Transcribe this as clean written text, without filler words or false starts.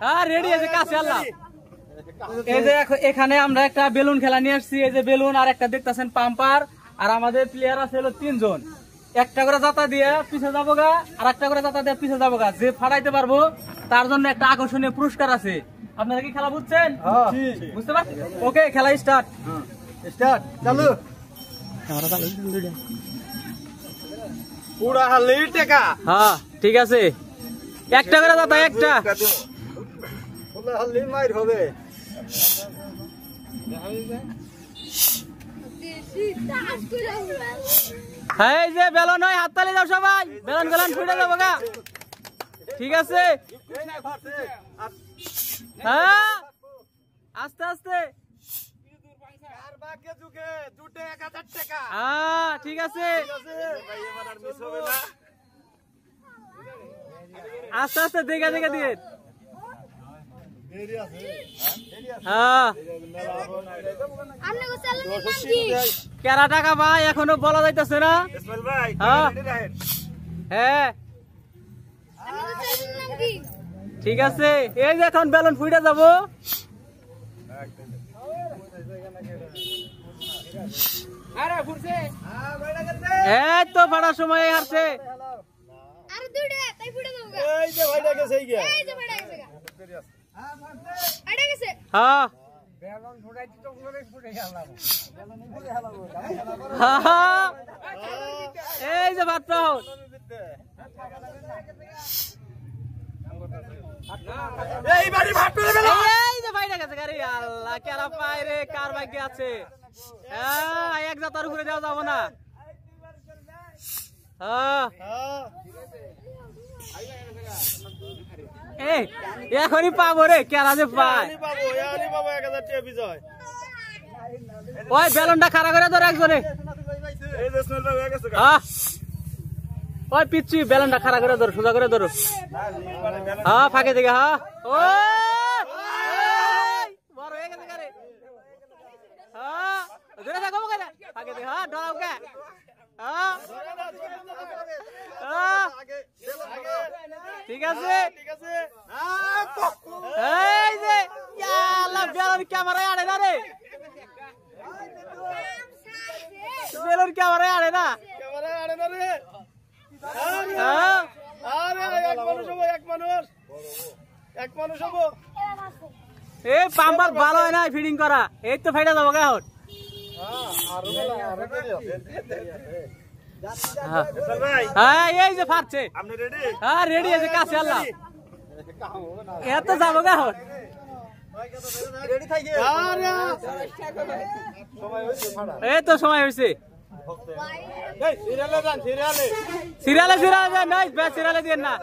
হ্যাঁ রেডি আছে কাছে আল্লাহ। এই যে এখানে আমরা একটা বেলুন খেলা নিয়ে আসছি, এই যে বেলুন আর একটা দেখতেছেন পাম্পার, আর আমাদের প্লেয়ার আছে হলো 3 জন। একটা করে জাতা দিয়ে পিছে যাবো গা, আর একটা করে জাতা দিয়ে পিছে যাবো গা। যে ফাটাইতে পারবো তার জন্য একটা আকর্ষণীয় পুরস্কার আছে। আপনারা কি খেলা বুঝছেন? বুঝতে পারছেন? ওকে খেলা স্টার্ট। স্টার্ট চালু। পুরা হালি টাকা। হ্যাঁ ঠিক আছে, একটা করে জাতা, একটা পুরা হালি মাইর হবে। এই যে বেলুন হয়, হাততালি দাও সবাই, বেলুন বেলুন ফুটে যাবো গা। ঠিক আছে, হ্যাঁ আস্তে আস্তে। হ্যাঁ ঠিক আছে, আস্তে আস্তে দেখে দেখে দিয়ে। হ্যাঁ কেরা টাকা ভাই এখনো বলা যাইতেছে না। হ্যাঁ ঠিক আছে, এই যে এখন বেলুন ফুটে যাবো। এই তো ফাটার সময় আসছে। হ্যাঁ এই যে ভাত আল্লাহ কেরা পায় রে, কার ভাগ্যে আছে। এক জাতার উপরে দেওয়া যাবো না। এখনই পাবো রে, কেরা যে পায়। ওই বেলুনটা খাড়া করে ধরো একজনে। ওই পিচ্ছি বেলুনটা খাড়া করে ধরো, সোজা করে ধরো। হ্যাঁ ফাঁকে দিকে। হ্যাঁ ও বড় হয়ে গেছে কারে। হ্যাঁ ধরে থাকবো কেন ফাঁকে দিকে। হ্যাঁ ডরাও কে। ঠিক আছে, এই যে বেলুন ক্যামেরায় আড়ে না রে, বেলুন ক্যামেরায় আড়ে না। এই পাম্পার ভালো হয় না ফিডিং করা, এই তো ফাইটা যাবো গা এখন। হ্যাঁ এই যে ফাটছে। হ্যাঁ রেডি আছে কাছে আল্লাহ, এত যাবো গা এখন। এই তো সময় হয়েছে। সিরিয়ালে সিরিয়ালে নাই, সিরিয়ালে দিয়ে না।